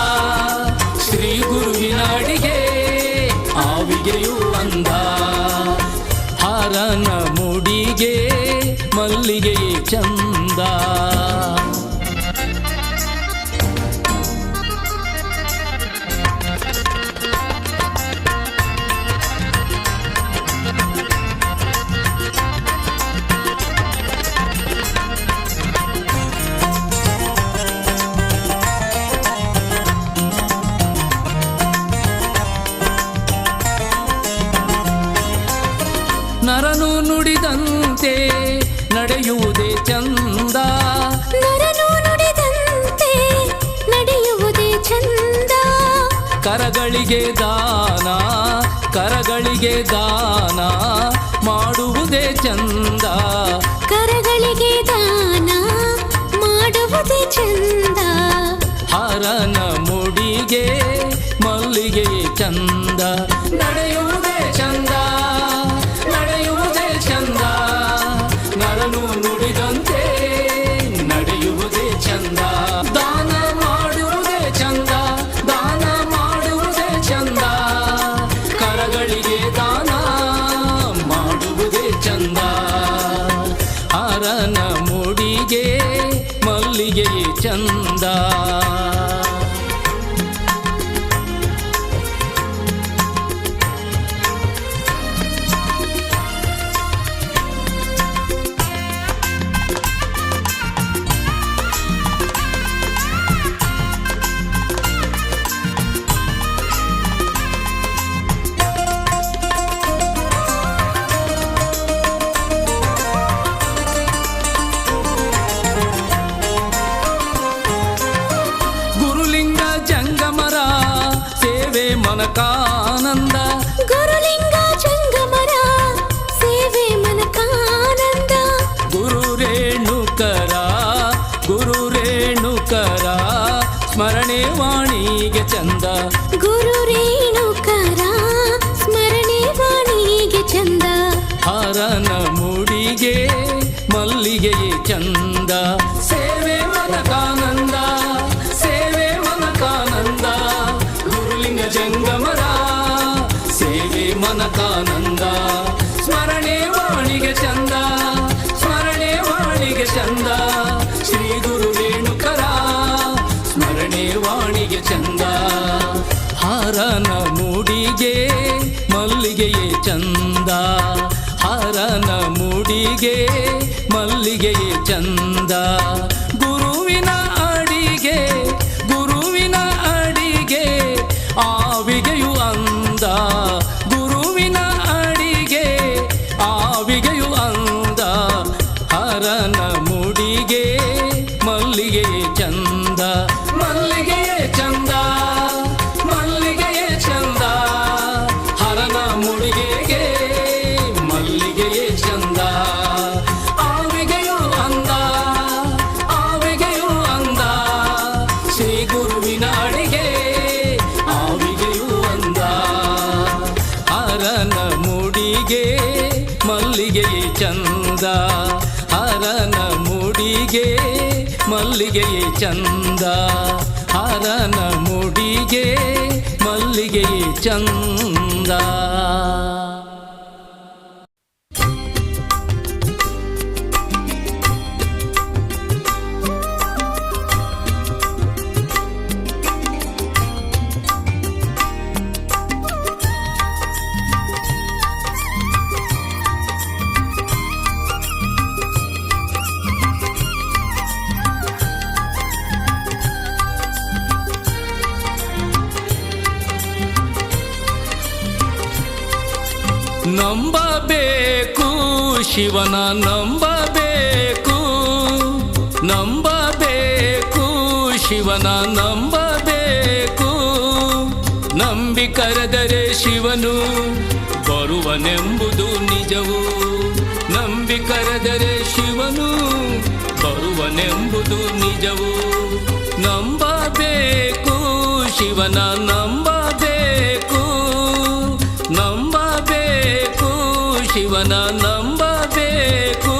ಶ್ರೀ ಗುರುವಿನ ಅಡಿಗೆ ಆವಿಗೆಯು ಅಂದ ಹರನ ಮುಡಿಗೆ ಮಲ್ಲಿಗೆಯ ಚಂದ ನರನು ನುಡಿದಂತೆ ನಡೆಯುವುದೇ ಚಂದ. ನರನು ನುಡಿದಂತೆ ನಡೆಯುವುದೇ ಚಂದ. ಕರಗಳಿಗೆ ದಾನ ಕರಗಳಿಗೆ ದಾನ ಮಾಡುವುದೇ ಚಂದ. ಕರಗಳಿಗೆ ದಾನ ಮಾಡುವುದೇ ಚಂದ. ಹರನ ಮುಡಿಗೆ ಮಲ್ಲಿಗೆ ಚಂದ. ನಡೆಯುವುದೇ ಚಂದ ನಡೆಯುವುದೇ ಚಂದ. ನರನು ನುಡಿದಂತೆ ನಡೆಯುವುದೇ ಚಂದ. ದಾನ ಮಾಡುವುದೇ ಚಂದ ದಾನ ಮಾಡುವುದೇ ಚಂದ. ಕರಗಳಿಗೆ ದಾನ ಮಾಡುವುದೇ ಚಂದ. ಹರನ ಮುಡಿಗೆ ಮಲ್ಲಿಗೆ ಚಂದ. ಗುರುಲಿಂಗ ಜಂಗಮರ ಸೇವೆ ಮನಕಾನಂದ. ಗುರುಲಿಂಗ ಜಂಗಮರ ಸೇವೆ ಮನಕಾನಂದ. ಗುರು ರೇಣುಕರ ಸ್ಮರಣೆ ವಾಣಿಗೆ ಚಂದ. ಗುರು ರೇಣುಕರ ಸ್ಮರಣೆ ವಾಣಿಗೆ ಚಂದ. ಹರನ ಮುಡಿಗೆ ಮಲ್ಲಿಗೆಯೇ ಚಂದ. ಸೇವೆ ಮನಕಾನಂದ ಸೇವೆ ಮನಕಾನಂದ. ಗುರುಲಿಂಗ ಜಂಗಮರ ಸೇವೆ ಮನಕಾನಂದ. ಸ್ಮರಣೆ ವಾಣಿಗೆ ಚಂದ ಸ್ಮರಣೆ ವಾಣಿಗೆ ಚಂದ. ಶ್ರೀ ಗುರು ರೇಣುಕರ ಸ್ಮರಣೆ ವಾಣಿಗೆ ಚಂದ. ಹರನ ಮುಡಿಗೆ ಮಲ್ಲಿಗೆಯೇ ಚಂದ. ಹರನ ಮುಡಿಗೆ ಮಲ್ಲಿಗೆಯೇ ಚಂದ. ಗುರುವಿನ ಅಡಿಗೆ ಆವಿಗೆಯು ಅಂದ. ಗುರುವಿನ ಅಡಿಗೆ ಆವಿಗೆಯು ಅಂದ. ಹರನ ಮುಡಿಗೆ ಮಲ್ಲಿಗೆಯೇ ಚಂದ. ಮಲ್ಲಿಗೆಯೇ ಚಂದ ಮಲ್ಲಿಗೆಯೇ ಚಂದ. ಹರನ ಮುಡಿಗೆಗೆ ಮಲ್ಲಿಗೆಯೇ ಚಂದ. ಆವಿಗೆಯು ಅಂದ ಆವಿಗೆಯು ಅಂದ. ಶ್ರೀ ಗುರುವಿನ ಅಡಿಗೆ ಆವಿಗೆಯು ಅಂದ. ಹರನ ಮುಡಿಗೆ ಮಲ್ಲಿಗೆಯೇ ಚಂದ. ಹರನ ಮುಡಿಗೆ ಮಲ್ಲಿಗೆಯೇ ಚಂದ. ಹರನ ಮುಡಿಗೆ ಮಲ್ಲಿಗೆಯೇ ಚಂದ. ನಂಬಬೇಕು ಶಿವನ ನಂಬಬೇಕು ನಂಬಬೇಕು ಶಿವನ ನಂಬಬೇಕು. ನಂಬಿ ಕರೆದರೆ ಶಿವನು ಬರುವನೆಂಬುದು ನಿಜವು. ನಂಬಿ ಕರೆದರೆ ಶಿವನು ಬರುವನೆಂಬುದು ನಿಜವು. ನಂಬಬೇಕು ಶಿವನ ನಂಬಬೇಕು ನಂಬಬೇಕು ಶಿವನ ನಂಬಬೇಕು.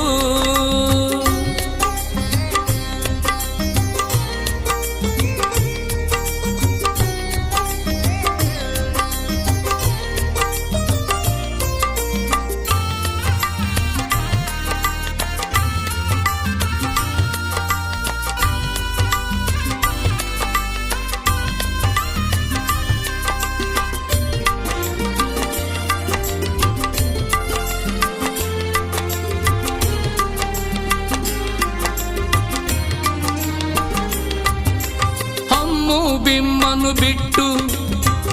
ಬಿಮ್ಮನು ಬಿಟ್ಟು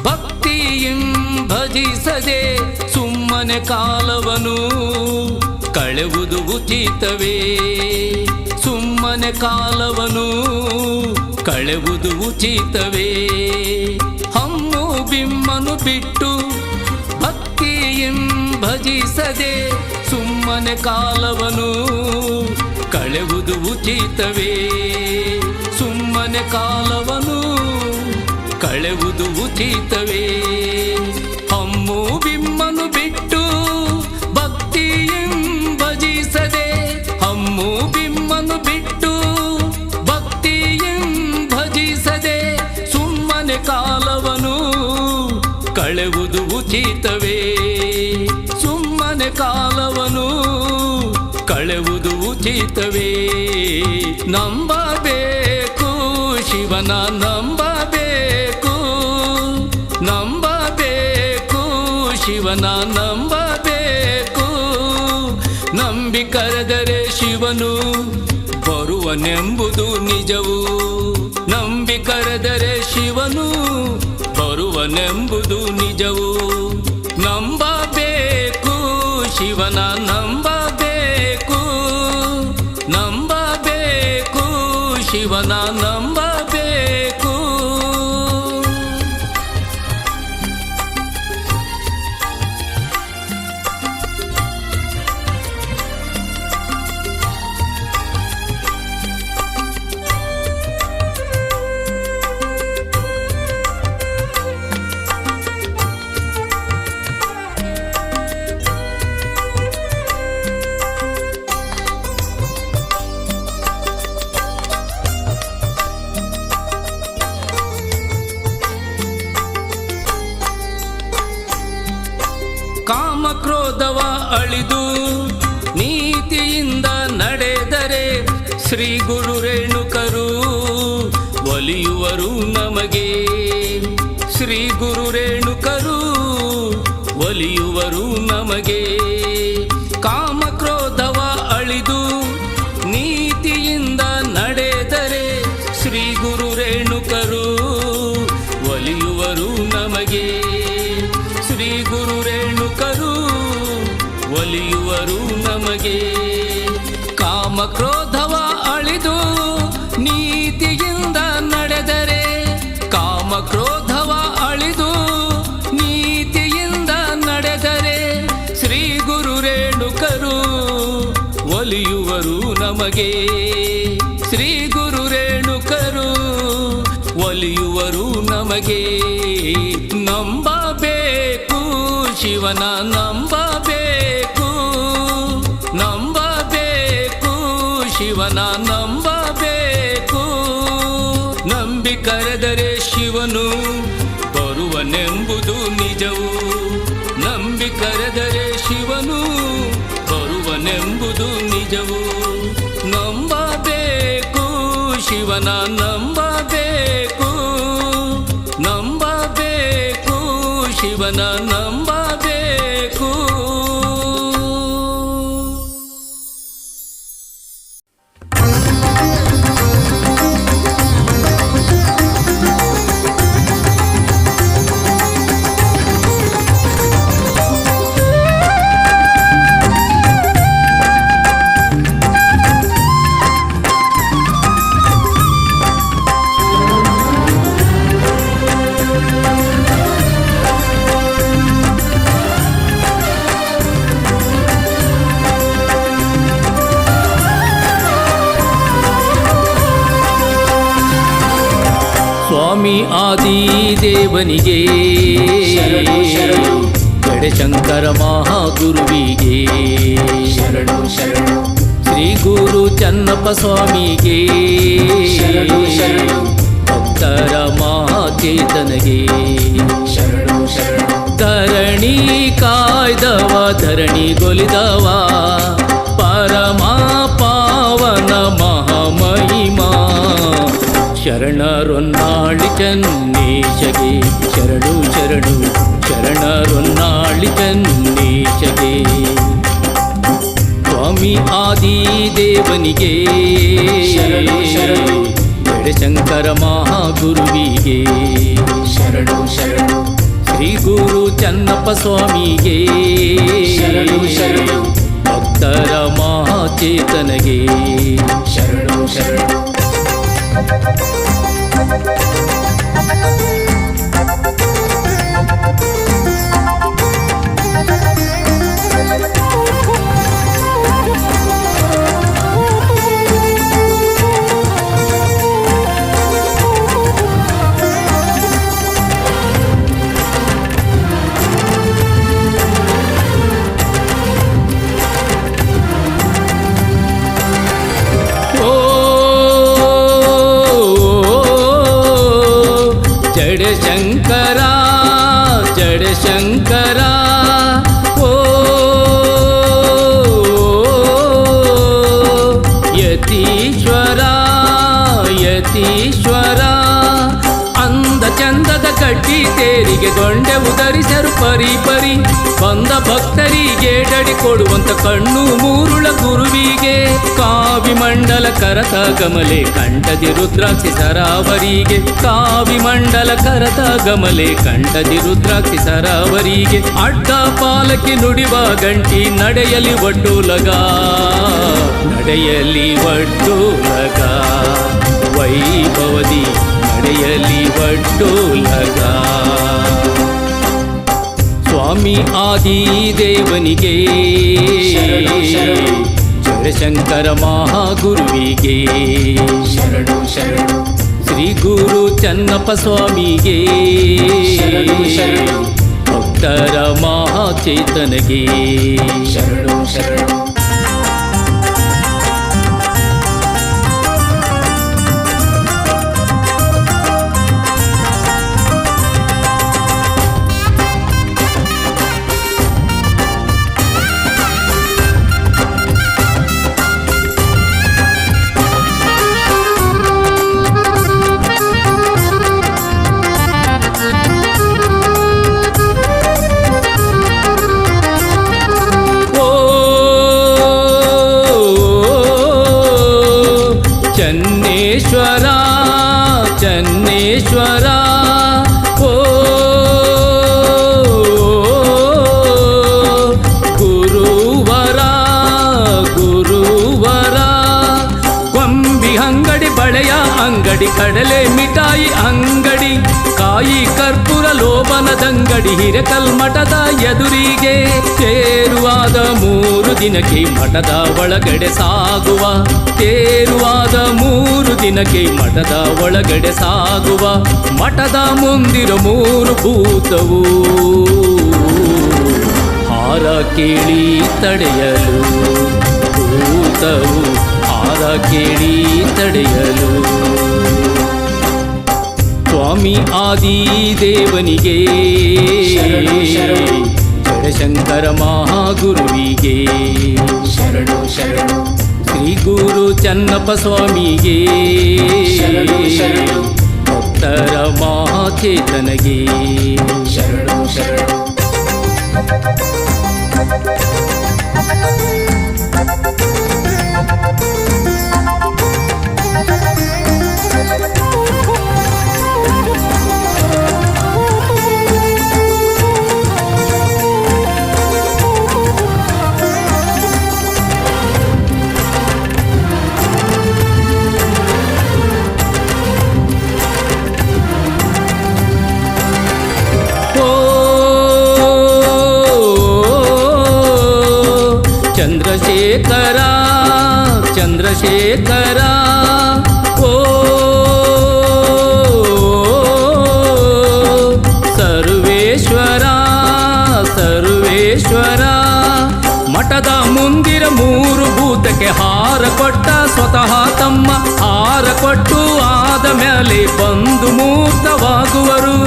ಭಕ್ತಿಯಿಂ ಭಜಿಸದೆ ಸುಮ್ಮನೆ ಕಾಲವನು ಕಳೆವುದು ಉಚಿತವೇ ಸುಮ್ಮನೆ ಕಾಲವನು ಕಳೆವುದು ಉಚಿತವೇ ಹಮ್ಮು ಬಿಮ್ಮನು ಬಿಟ್ಟು ಭಕ್ತಿಯಂ ಭಜಿಸದೆ ಸುಮ್ಮನೆ ಕಾಲವನು ಕಳೆವುದು ಉಚಿತವೇ ಸುಮ್ಮನೆ ಕಾಲವನು ಕಳೆವುದು ಉಚಿತವೇ ಹಮ್ಮು ಬಿಮ್ಮನು ಬಿಟ್ಟು ಭಕ್ತಿಯಂ ಭಜಿಸದೆ ಹಮ್ಮು ಬಿಮ್ಮನು ಬಿಟ್ಟು ಭಕ್ತಿಯಂ ಭಜಿಸದೆ ಸುಮ್ಮನೆ ಕಾಲವನು ಕಳೆವುದು ಉಚಿತವೇ ಸುಮ್ಮನೆ ಕಾಲವನು ಕಳೆವುದು ಉಚಿತವೇ ನಂಬಬೇಕು ಶಿವನ ನಂಬಬೇಕು ನಂಬಬೇಕು ಶಿವನ ನಂಬಬೇಕು ನಂಬಿ ಕರೆದರೆ ಶಿವನು ಬರುವನೆಂಬುದು ನಿಜವು ನಂಬಿ ಕರೆದರೆ ಶಿವನು ಬರುವನೆಂಬುದು ನಿಜವು ನಂಬಬೇಕು ಶಿವನ ನಂಬಬೇಕು ನಂಬಬೇಕು ಶಿವನ ನಂಬಬೇಕು ಕಾಮಕ್ರೋಧವ ಅಳಿದು ನೀತಿಯಿಂದ ನಡೆದರೆ ಶ್ರೀ ಗುರು ರೇಣುಕರು ಒಲಿಯುವರು ನಮಗೆ ಶ್ರೀ ಗುರು ರೇಣುಕರು ಒಲಿಯುವರು ನಮಗೆ ಕಾಮಕ್ರೋಧವ ಅಳಿದು ನೀತಿಯಿಂದ ನಡೆದರೆ ಶ್ರೀ ಗುರು ರೇಣುಕರು ಒಲಿಯುವರು ನಮಗೆ ಶ್ರೀ ಗುರು ರೇಣುಕರು ಒಲಿಯುವರು ನಮಗೆ ಕಾಮಕ್ರೋಧವ ಅಳಿದು ನೀತಿಯಿಂದ ನಡೆದರೆ ಕಾಮಕ್ರೋಧವ ಅಳಿದು ನೀತಿಯಿಂದ ನಡೆದರೆ ಶ್ರೀ ಗುರು ರೇಣುಕರು ಒಲಿಯುವರು ನಮಗೆ ಶ್ರೀ ಗುರು ರೇಣುಕರು ಒಲಿಯುವರು ನಮಗೆ ನಂಬಬೇಕು ಶಿವನ ನಂಬಬೇಕು ನಂಬಬೇಕು ಶಿವನ ನಂಬಬೇಕು ನಂಬಿ ಕರೆದರೆ ಶಿವನು ಬರುವನೆಂಬುದು ನಿಜವು ನಂಬಿ ಕರೆದರೆ ಶಿವನು ಬರುವನೆಂಬುದು ನಿಜವು ನಂಬಬೇಕು ಶಿವನ ನಂಬಬೇಕು ನಂಬಬೇಕು ಶಿವನ ನಂಬಬೇಕು ಸ್ವಾಮಿ ಆದಿದೇವನಿಗೆ ಶರಣು ಶರಣು ಜಡಶಂಕರ ಮಹಾಗುರುವಿಗೆ ಶರಣು ಶರಣು ಶ್ರೀ ಗುರು ಚನ್ನಪ್ಪ ಸ್ವಾಮಿಗೆ ಶರಣು ಶರಣು ಭಕ್ತರ ಮಹಾಚೇತನಗೆ ಶರಣು ಶರಣು ಧರಣಿ ಕಾಯ್ದವ ಧರಣಿಗೊಲಿದವ ಪರಮ ಪಾವನ ಮಹಾಮಹಿಮಾ ಶರಣರೊನ್ನಾಳಿ ಚನ್ನೇಶಗೆ ಶರಣು ಶರಣು ಶರಣರೊನ್ನಾಳಿ ಚನ್ನೇಶಗೆ ಸ್ವಾಮಿ ಆದಿದೇವನಿಗೆ ಶರಣು ಶರಣು ಜಡಶಂಕರ ಮಹಾಗುರುವಿಗೆ ಶರಣು ಶರಣು ಶ್ರೀ ಗುರು ಚನ್ನಪ್ಪ ಸ್ವಾಮಿಗೆ ಶರಣು ಶರಣು ಭಕ್ತ ಭಕ್ತರ ಮಹಾಚೇತನಗೆ ಶರಣು ಶರಣು ಓ ಜಡ ಶಂಕರ ಜಡ ಶಂಕರ ಓ ಯತೀಶ್ವರ ಯತೀಶ್ವರ ಅಂದ ಚಂದದ ಕಡ್ಡಿ ತೇರಿಗೆ ದೊಂಡೆ ಉದರಿಸರು ಪರಿ ಪರಿ ಬಂದ ಭಕ್ತರಿಗೆ ಡಡಿ ಕೊಡುವಂತ ಕಣ್ಣು ಮೂರುಳ ಗುರುವಿಗೆ ಕಾವಿ ಮಂಡಲ ಕರತ ಗಮಲೆ ಕಂಠದಿ ರುದ್ರಾಕ್ಷಿ ಸರಾವರಿಗೆ ಕಾವಿ ಮಂಡಲ ಕರತ ಗಮಲೆ ಕಂಠದಿ ರುದ್ರಾಕ್ಷಿ ಸರಾವರಿಗೆ ಅಡ್ಡ ಪಾಲಕಿ ನುಡಿವ ಗಂಟಿ ನಡೆಯಲಿ ಒಡ್ಡೂಲಗ ನಡೆಯಲಿ ಒಡ್ಡೂಲಗ ವೈಭವದಿ ನಡೆಯಲಿ ಒಡ್ಡೂಲಗ ಸ್ವಾಮಿ ಆದಿದೇವನಿಗೆ ಜಡಶಂಕರ ಮಹಾಗುರುವಿಗೆ ಶರಣು ಶರಣು ಶ್ರೀ ಗುರು ಚನ್ನಪ್ಪ ಸ್ವಾಮಿಗೆ ಶರಣು ಶರಣು ಭಕ್ತರ ಮಹಾಚೇತನಗೆ ಶರಣು ಶರಣು ಚನ್ನೇಶ್ವರ ಚನ್ನೇಶ್ವರ ಓ ಗುರುವರ ಗುರುವರ ಕೊಂಬಿ ಅಂಗಡಿ ಬಳೆಯ ಅಂಗಡಿ ಕಡಲೆ ಮಿಠಾಯಿ ಅಂಗಡಿ ಕಾಯಿ ಕರ್ಪೂರ ಲೋಬನದಂಗಡಿ ಹಿರೇಕಲ್ ಮಠದ ಎದುರಿಗೆ ತೇರುವಾದ 3 ದಿನಕ್ಕೆ ಮಠದ ಒಳಗಡೆ ಸಾಗುವ ತೇರುವಾದ 3 ದಿನಕ್ಕೆ ಮಠದ ಒಳಗಡೆ ಸಾಗುವ ಮಠದ ಮುಂದಿರೋ 3 ಭೂತವು ಹಾರ ಕೇಳಿ ತಡೆಯಲು ಭೂತವು ಹಾರ ಕೇಳಿ ತಡೆಯಲು ಸ್ವಾಮಿ ಆದಿದೇವನಿಗೆ ಶರಣು ಶರಣು ಜಡಶಂಕರ ಮಹಾಗುರುವಿಗೆ ಶರಣು ಶರಣು ಶ್ರೀ ಗುರು ಚನ್ನಪ್ಪ ಸ್ವಾಮಿಗೆ ಶರಣು ಶರಣು ಭಕ್ತರ ಮಹಾಚೇತನಗೆ ಶರಣು ಶರಣು ಚಂದ್ರಶೇಖರ ಚಂದ್ರಶೇಖರ ಓ ಸರ್ವೇಶ್ವರ ಸರ್ವೇಶ್ವರ ಮಠದ ಮುಂದಿರ 3 ಭೂತಕ್ಕೆ ಹಾರ ಕೊಟ್ಟ ಸ್ವತಃ ತಮ್ಮ ಹಾರ ಕೊಟ್ಟು ಆದ ಮೇಲೆ ಬಂದು ಮೂರ್ತವಾಗುವರು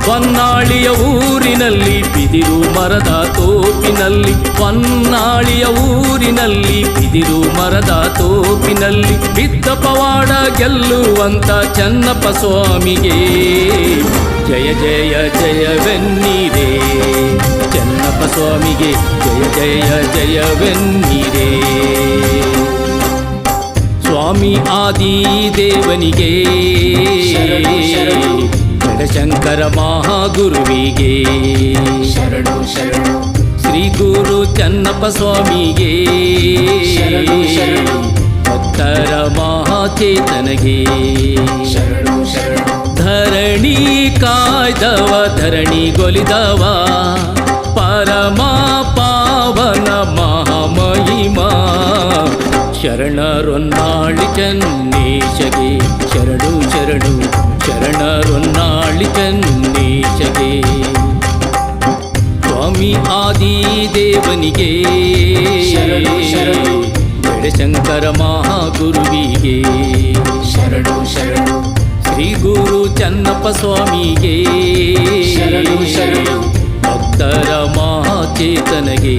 ಹೊನ್ನಾಳಿಯ ಊರಿನಲ್ಲಿ ಬಿದಿರು ಮರದ ತೋಪಿನಲ್ಲಿ ಹೊನ್ನಾಳಿಯ ಊರಿನಲ್ಲಿ ಬಿದಿರು ಮರದ ತೋಪಿನಲ್ಲಿ ಬಿದ್ದ ಪವಾಡ ಗೆಲ್ಲುವಂತ ಚನ್ನಪ್ಪ ಸ್ವಾಮಿಗೆ ಜಯ ಜಯ ಜಯವೆನ್ನಿರೆ ಚನ್ನಪ್ಪ ಸ್ವಾಮಿಗೆ ಜಯ ಜಯ ಜಯವೆನ್ನಿರೆ ಸ್ವಾಮಿ ಆದಿದೇವನಿಗೆ ಶರಣು ಶರಣು ಜಡಶಂಕರ ಮಹಾಗುರುವಿಗೆ ಶರಣು ಶರಣು ಶ್ರೀ ಶ್ರೀ ಗುರು ಚನ್ನಪ್ಪ ಸ್ವಾಮಿಗೆ ಶರಣು ಶರಣು ಭಕ್ತರ ಮಹಾಚೇತನಗೆ ಶರಣು ಶರಣು ಧರಣಿ ಕಾಯ್ದವ ಧರಣಿ ಗೊಲಿದವ ಪರಮ ಪಾವನ ಮಹಾಮಹಿಮಾ ಶರಣರೊನ್ನಾಳಿ ಚನ್ನೇಶಗೆ ಶರಣು ಶರಣು ಶರಣರೊನ್ನಾಳಿ ಚನ್ನೇಶಗೆ ಸ್ವಾಮಿ ಆದಿದೇವನಿಗೆ ಶರಣು ಶರಣು ಜಡಶಂಕರ ಮಹಾಗುರುವಿಗೆ ಶರಣು ಶರಣು ಶ್ರೀ ಗುರು ಚನ್ನಪ್ಪ ಸ್ವಾಮಿಗೆ ಶರಣು ಶರಣು ಭಕ್ತರ ಮಹಾಚೇತನಗೆ